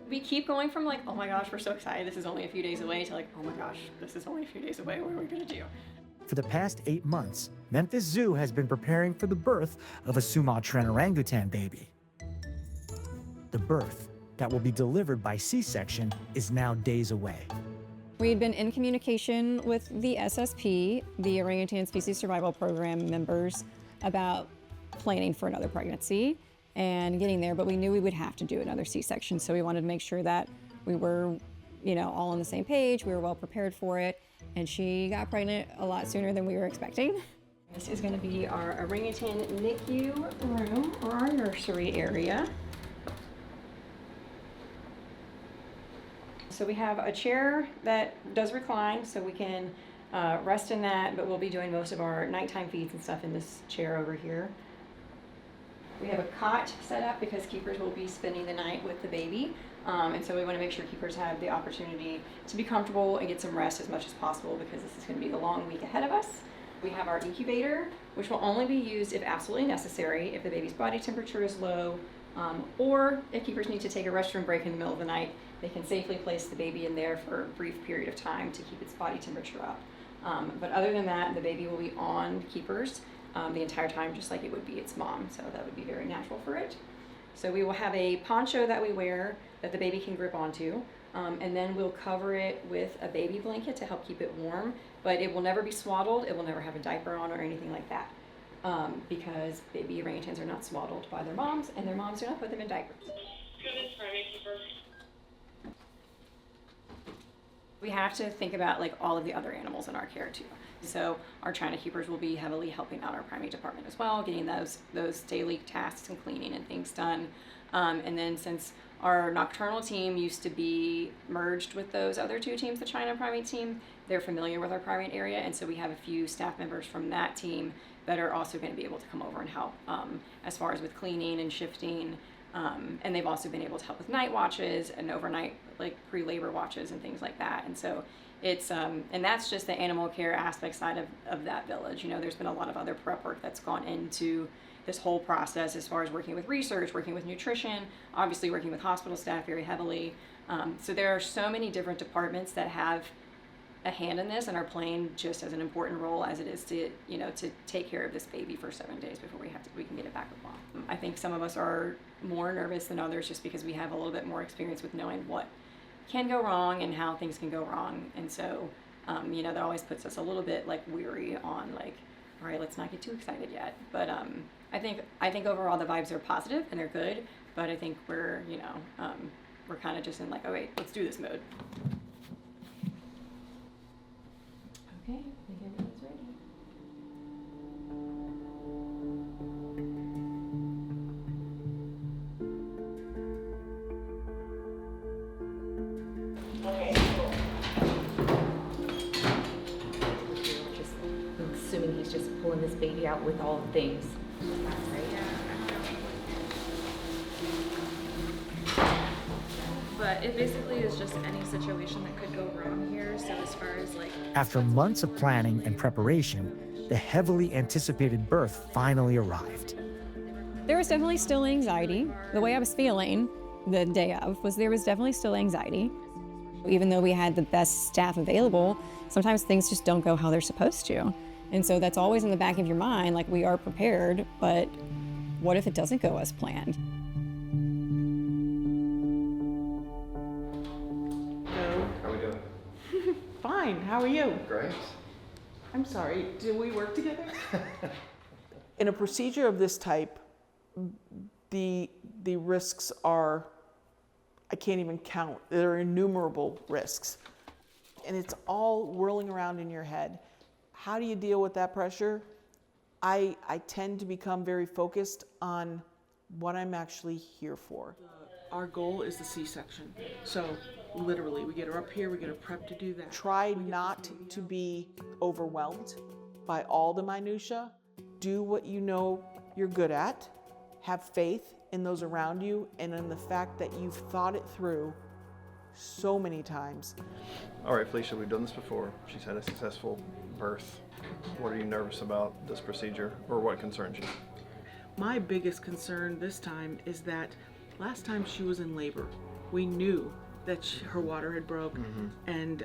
We keep going from like, oh my gosh, we're so excited, this is only a few days away, to like, oh my gosh, this is only a few days away, what are we gonna do? For the past 8 months, Memphis Zoo has been preparing for the birth of a Sumatran orangutan baby. The birth, that will be delivered by C-section, is now days away. We'd been in communication with the SSP, the Orangutan Species Survival Program members, about planning for another pregnancy and getting there, but we knew we would have to do another C-section, so we wanted to make sure that we were, all on the same page, we were well prepared for it, and she got pregnant a lot sooner than we were expecting. This is gonna be our orangutan NICU room, or our nursery area. So we have a chair that does recline, so we can rest in that, but we'll be doing most of our nighttime feeds and stuff in this chair over here. We have a cot set up because keepers will be spending the night with the baby. And so we want to make sure keepers have the opportunity to be comfortable and get some rest as much as possible, because this is going to be a long week ahead of us. We have our incubator, which will only be used if absolutely necessary, if the baby's body temperature is low, or if keepers need to take a restroom break in the middle of the night, they can safely place the baby in there for a brief period of time to keep its body temperature up. But other than that, the baby will be on keepers the entire time, just like it would be its mom. So that would be very natural for it. So we will have a poncho that we wear that the baby can grip onto, and then we'll cover it with a baby blanket to help keep it warm, but it will never be swaddled. It will never have a diaper on or anything like that, because baby orangutans are not swaddled by their moms, and their moms do not put them in diapers. We have to think about like all of the other animals in our care too. So our China keepers will be heavily helping out our primate department as well, getting those daily tasks and cleaning and things done. And then since our nocturnal team used to be merged with those other two teams, the China primate team, they're familiar with our primate area, and so we have a few staff members from that team that are also going to be able to come over and help as far as with cleaning and shifting. And they've also been able to help with night watches and overnight, like pre-labor watches and things like that. And so it's, and that's just the animal care aspect side of that village. There's been a lot of other prep work that's gone into this whole process, as far as working with research, working with nutrition, obviously working with hospital staff very heavily. So there are so many different departments that have a hand in this and are playing just as an important role as it is to, to take care of this baby for 7 days before we can get it back with mom. I think some of us are more nervous than others just because we have a little bit more experience with knowing what can go wrong and how things can go wrong. And so, that always puts us a little bit like weary on like, all right, let's not get too excited yet. But I think overall the vibes are positive and they're good, but I think we're, we're kind of just in like, oh wait, let's do this mode. Okay, I think everything's ready. I'm assuming he's just pulling this baby out with all the things. But it basically is just any situation that could go wrong here. So as far as like... After months of planning and preparation, the heavily anticipated birth finally arrived. There was definitely still anxiety. The way I was feeling the day of was there was definitely still anxiety. Even though we had the best staff available, sometimes things just don't go how they're supposed to. And so that's always in the back of your mind, like we are prepared, but what if it doesn't go as planned? How are we doing? Fine, how are you? Great. I'm sorry, do we work together? In a procedure of this type, the risks are, I can't even count. There are innumerable risks. And it's all whirling around in your head. How do you deal with that pressure? I tend to become very focused on what I'm actually here for. Our goal is the C-section. So literally, we get her up here, we get her prepped to do that. Try not to be overwhelmed by all the minutia. Do what you know you're good at. Have faith in those around you and in the fact that you've thought it through so many times. All right, Felicia, we've done this before. She's had a successful birth. What are you nervous about this procedure, or what concerns you? My biggest concern this time is that last time she was in labor we knew that her water had broke, and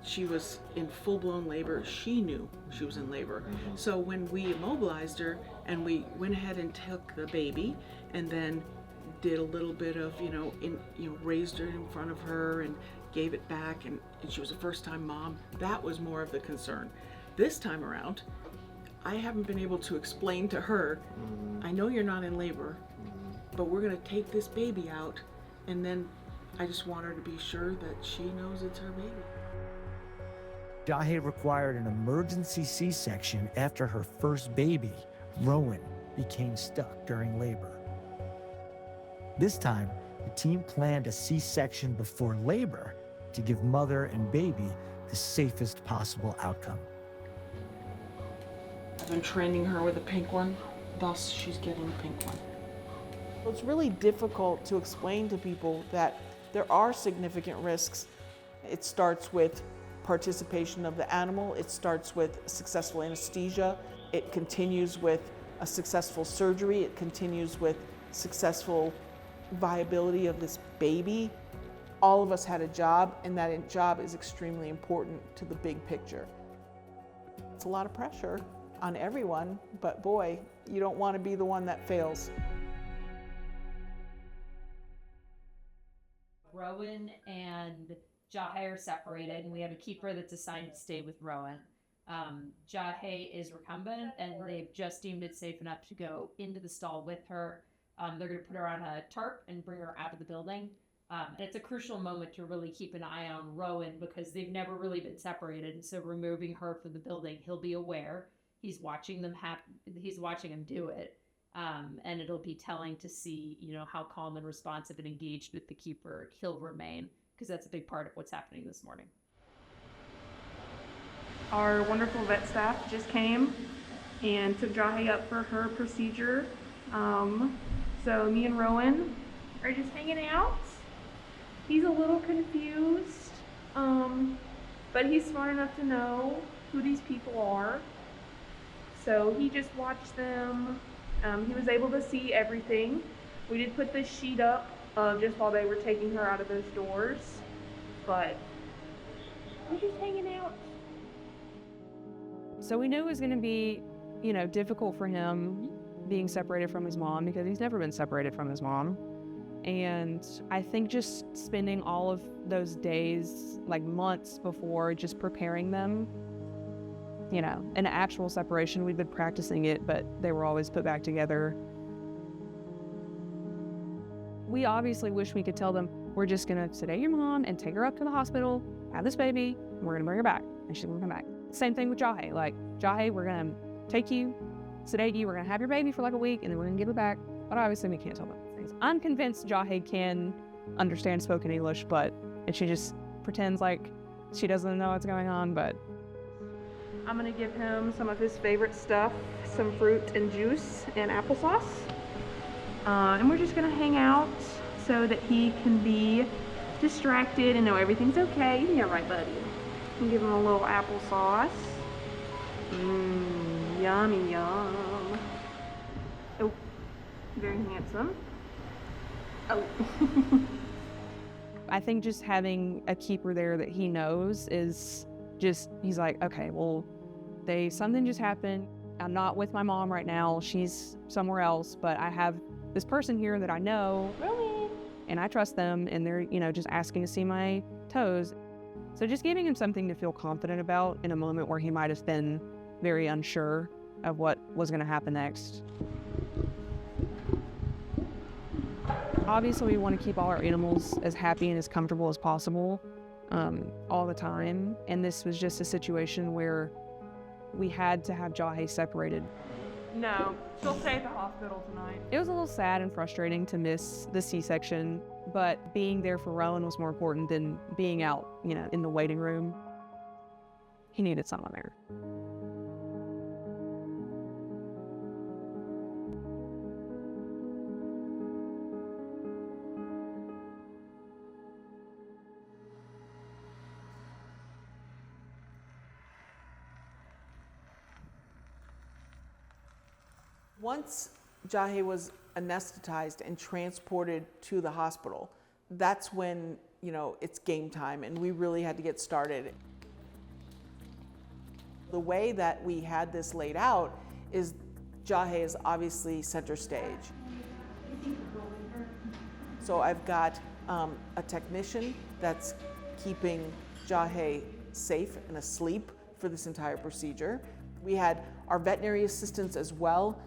she was in full-blown labor. She knew she was in labor. So when we immobilized her and we went ahead and took the baby and then did a little bit of, raised her in front of her and gave it back, and she was a first-time mom, that was more of the concern. This time around, I haven't been able to explain to her, I know you're not in labor, but we're gonna take this baby out, and then I just want her to be sure that she knows it's her baby. Jahe required an emergency C-section after her first baby, Rowan, became stuck during labor. This time, the team planned a C-section before labor to give mother and baby the safest possible outcome. I've been training her with a pink one, thus she's getting a pink one. It's really difficult to explain to people that there are significant risks. It starts with participation of the animal, it starts with successful anesthesia, it continues with a successful surgery, it continues with successful viability of this baby. All of us had a job, and that job is extremely important to the big picture. It's a lot of pressure on everyone, but boy, you don't want to be the one that fails. Rowan and Jahe are separated, and we have a keeper that's assigned to stay with Rowan. Jahe is recumbent, and they've just deemed it safe enough to go into the stall with her. They're going to put her on a tarp and bring her out of the building. And it's a crucial moment to really keep an eye on Rowan because they've never really been separated. And so removing her from the building, he'll be aware. He's watching them he's watching them do it. And it'll be telling to see, how calm and responsive and engaged with the keeper he'll remain, because that's a big part of what's happening this morning. Our wonderful vet staff just came and took Jahe up for her procedure. So me and Rowan are just hanging out. He's a little confused, but he's smart enough to know who these people are. So he just watched them. He was able to see everything. We did put this sheet up just while they were taking her out of those doors, but we're just hanging out. So we knew it was going to be, difficult for him being separated from his mom because he's never been separated from his mom. And I think just spending all of those days, like months before, just preparing them, an actual separation, we'd been practicing it, but they were always put back together. We obviously wish we could tell them, we're just going to sedate your mom and take her up to the hospital, have this baby, and we're going to bring her back, and she's going to come back. Same thing with Jahe. Like, Jahe, we're going to take you, sedate you, we're going to have your baby for like a week, and then we're going to give her back. But obviously we can't tell them things. I'm convinced Jahe can understand spoken English, and she just pretends like she doesn't know what's going on, but I'm gonna give him some of his favorite stuff, some fruit and juice and applesauce. And we're just gonna hang out so that he can be distracted and know everything's okay. Yeah, right, buddy. And give him a little applesauce. Yummy, yum. Oh, very handsome. Oh. I think just having a keeper there that he knows is just, he's like, okay, well, something just happened. I'm not with my mom right now. She's somewhere else, but I have this person here that I know, Rowan, and I trust them, and they're, just asking to see my toes. So just giving him something to feel confident about in a moment where he might have been very unsure of what was going to happen next. Obviously, we want to keep all our animals as happy and as comfortable as possible all the time. And this was just a situation where we had to have Jahe separated. no, she'll stay at the hospital tonight. It was a little sad and frustrating to miss the C-section, but being there for Rowan was more important than being out, in the waiting room. He needed someone there. Once Jahe was anesthetized and transported to the hospital, that's when, it's game time, and we really had to get started. The way that we had this laid out is Jahe is obviously center stage. So I've got a technician that's keeping Jahe safe and asleep for this entire procedure. We had our veterinary assistants as well.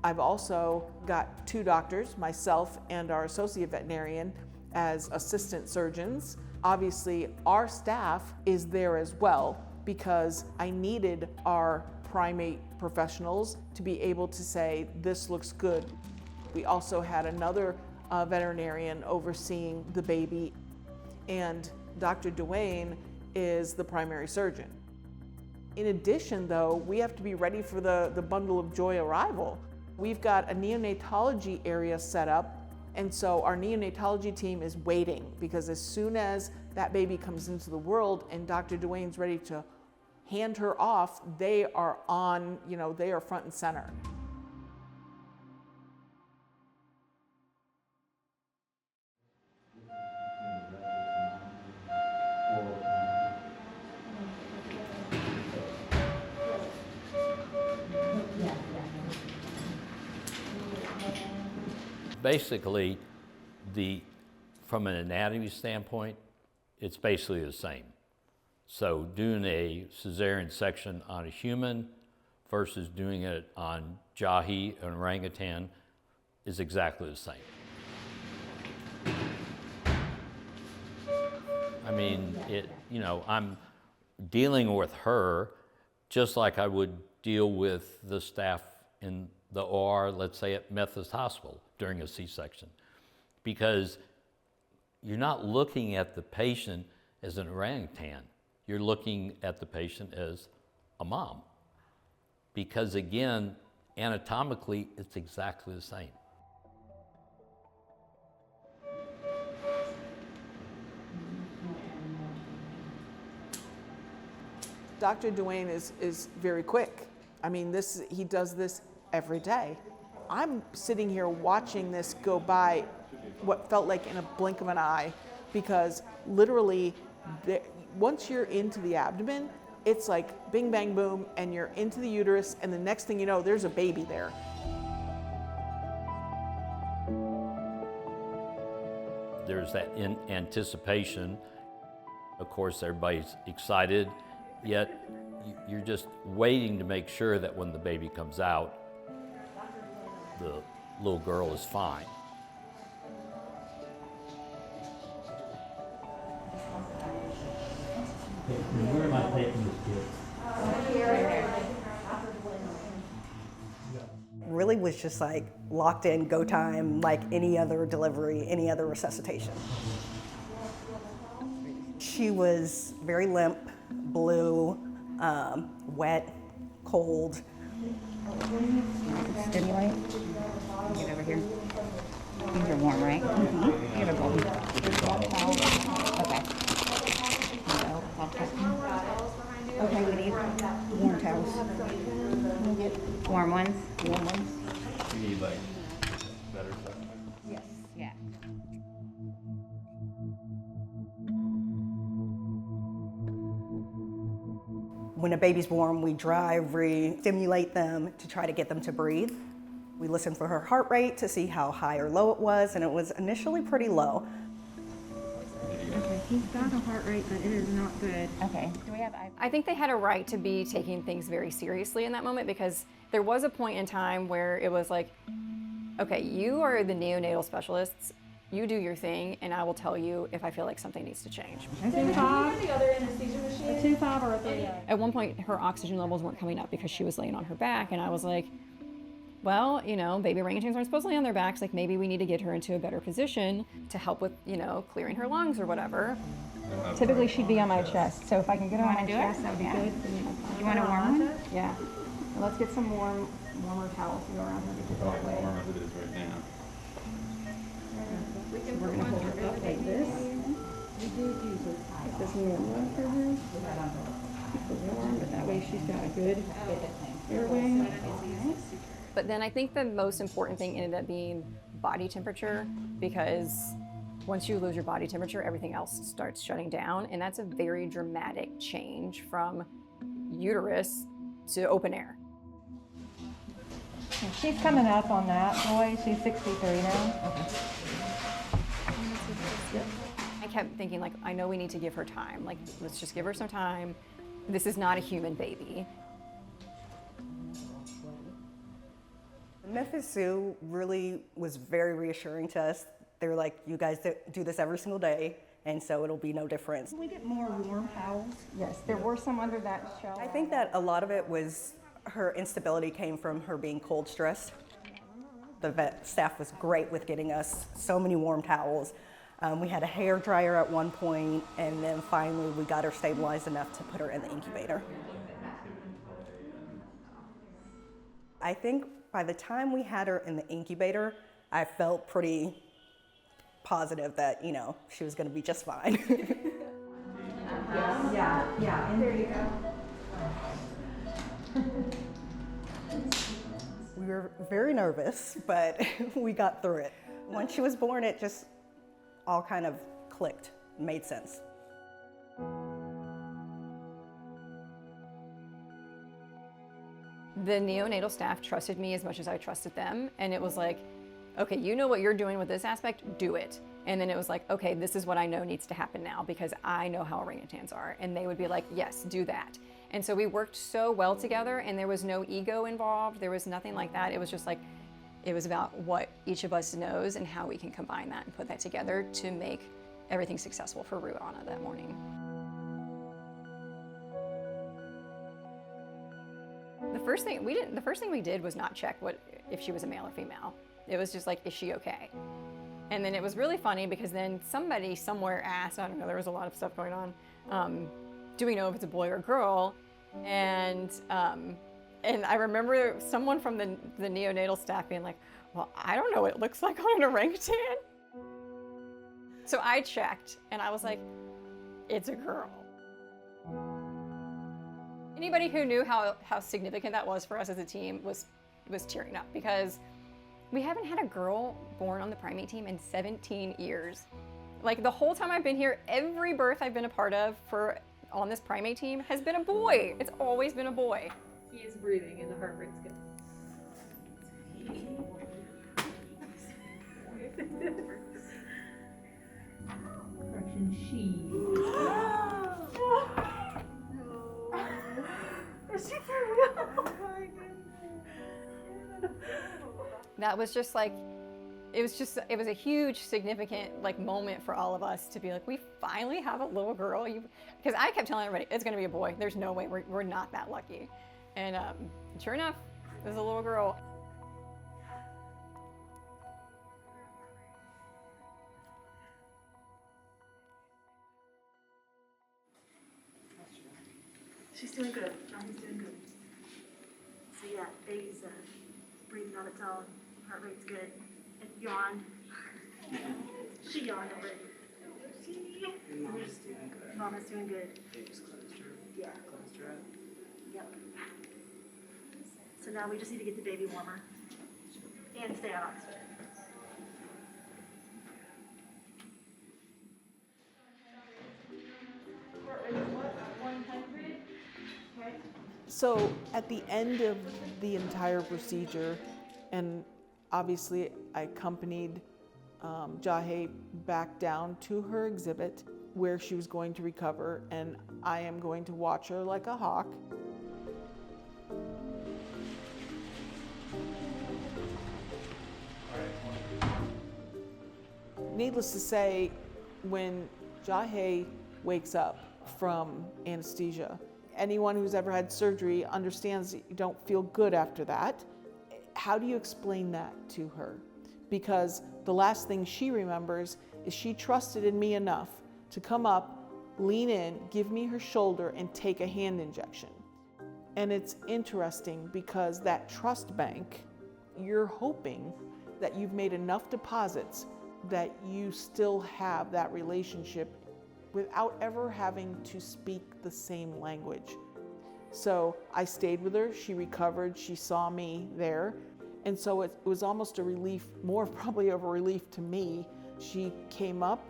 I've also got 2 doctors, myself and our associate veterinarian, as assistant surgeons. Obviously, our staff is there as well because I needed our primate professionals to be able to say, this looks good. We also had another veterinarian overseeing the baby, and Dr. Duane is the primary surgeon. In addition, though, we have to be ready for the bundle of joy arrival. We've got a neonatology area set up, and so our neonatology team is waiting, because as soon as that baby comes into the world and Dr. Duane's ready to hand her off, they are on, they are front and center. Basically, from an anatomy standpoint, it's basically the same. So doing a cesarean section on a human versus doing it on Jahe, an orangutan, is exactly the same. I mean, I'm dealing with her just like I would deal with the staff in the OR, let's say at Methodist Hospital during a C-section, because you're not looking at the patient as an orangutan. You're looking at the patient as a mom, because again, anatomically, it's exactly the same. Dr. Duane is very quick. I mean, he does this every day. I'm sitting here watching this go by what felt like in a blink of an eye, because literally, once you're into the abdomen, it's like bing, bang, boom, and you're into the uterus, and the next thing you know, there's a baby there. There's that anticipation. Of course, everybody's excited, yet you're just waiting to make sure that when the baby comes out, the little girl is fine. Where am I taking this kid? Really was just like locked in, go time, like any other delivery, any other resuscitation. She was very limp, blue, wet, cold. Stimulate. Get over here. These are warm, right? Mm-hmm. Give it a okay. Okay, we need warm towels. Warm ones? Warm ones. You need like better stuff? Yes. Yeah. When a baby's warm, we drive, re-stimulate them to try to get them to breathe. We listened for her heart rate to see how high or low it was, and it was initially pretty low. Okay, he's got a heart rate, but it is not good. Okay. Do we have? I think they had a right to be taking things very seriously in that moment, because there was a point in time where it was like, okay, you are the neonatal specialists. You do your thing, and I will tell you if I feel like something needs to change. A 2.5? The other anesthesia machine? A 2.5 or a 3? At one point, her oxygen levels weren't coming up because she was laying on her back, and I was like, well, baby orangutans aren't supposed to lay on their backs. Like, maybe we need to get her into a better position to help with, clearing her lungs or whatever. Typically, she'd be on my chest, so if I can get her on my chest, that would be good. You want a warm one? Yeah. Well, let's get some warmer towels to go around her. Because that way. Warm as it is right now. We're going to hold her up like this. Get this warm one for her. Keep her warm, but that way she's got a good airway. But then I think the most important thing ended up being body temperature, because Once you lose your body temperature, everything else starts shutting down, and that's a very dramatic change from uterus to open air. She's coming up on that, boy. She's 63 now. I kept thinking, like, I know we need to give her time. Like, let's just give her some time. This is not a human baby. Memphis Zoo really was very reassuring to us. They were like, you guys do this every single day, and so it'll be no difference. We get more warm towels. Yes, there were some under that shell. I think that a lot of it was her instability came from her being cold stressed. The vet staff was great with getting us so many warm towels. We had a hair dryer at one point, and then finally we got her stabilized enough to put her in the incubator. I think by the time we had her in the incubator, I felt pretty positive that, you know, she was going to be just fine. Yeah, and there you go. We were very nervous, but we got through it. Once she was born, it just all kind of clicked, made sense. The neonatal staff trusted me as much as I trusted them, and it was like, okay, you know what you're doing with this aspect, do it. And then it was like, okay, this is what I know needs to happen now because I know how orangutans are. And they would be like, yes, do that. And so we worked so well together, and there was no ego involved. There was nothing like that. It was just like, it was about what each of us knows and how we can combine that and put that together to make everything successful for Ruhana that morning. The first thing we did was not check if she was a male or female. It was just like, is she okay? And then it was really funny because then somebody somewhere asked, I don't know, there was a lot of stuff going on, do we know if it's a boy or a girl? And I remember someone from the neonatal staff being like, well, I don't know what it looks like on an orangutan. So I checked and I was like, it's a girl. Anybody who knew how significant that was for us as a team was tearing up because we haven't had a girl born on the primate team in 17 years. Like the whole time I've been here, every birth I've been a part of on this primate team has been a boy. It's always been a boy. He is breathing and the heart rate's good. Correction, she. That was just like, it was a huge significant like moment for all of us to be like, we finally have a little girl. Because I kept telling everybody, it's gonna be a boy. There's no way, we're not that lucky. And sure enough, it was a little girl. She's doing good. Johnny's doing good. So yeah, baby's breathing on its own. Heart rate's good. And yawn. She yawned already. Mama's doing good. Baby's closed her. Yeah. Closed her up. Yep. So now we just need to get the baby warmer and stay on oxygen. So at the end of the entire procedure, and obviously I accompanied Jahe back down to her exhibit where she was going to recover, and I am going to watch her like a hawk. Needless to say, when Jahe wakes up from anesthesia, anyone who's ever had surgery understands that you don't feel good after that. How do you explain that to her? Because the last thing she remembers is she trusted in me enough to come up, lean in, give me her shoulder, and take a hand injection. And it's interesting because that trust bank, you're hoping that you've made enough deposits that you still have that relationship without ever having to speak the same language. So I stayed with her, she recovered, she saw me there. And so it was almost a relief, more probably of a relief to me She came up,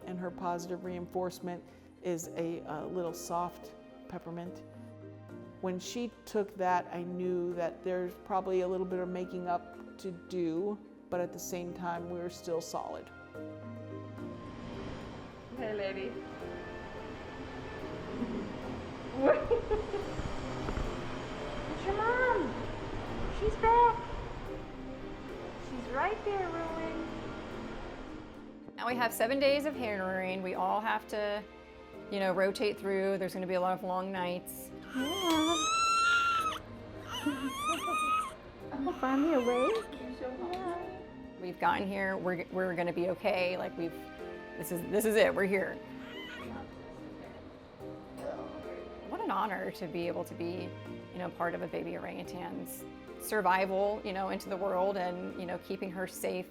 and her positive reinforcement is a little soft peppermint. When she took that, I knew that there's probably a little bit of making up to do, but at the same time, we were still solid. Hey, lady. It's your mom. She's back. She's right there, Rowan. Now we have 7 days of hammering. We all have to, you know, rotate through. There's going to be a lot of long nights. I'm finally awake. We've gotten here. We're going to be okay. Like this is it. We're here. What an honor to be able to be, you know, part of a baby orangutan's survival, you know, into the world, and, you know, keeping her safe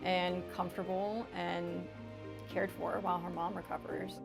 and comfortable and cared for while her mom recovers.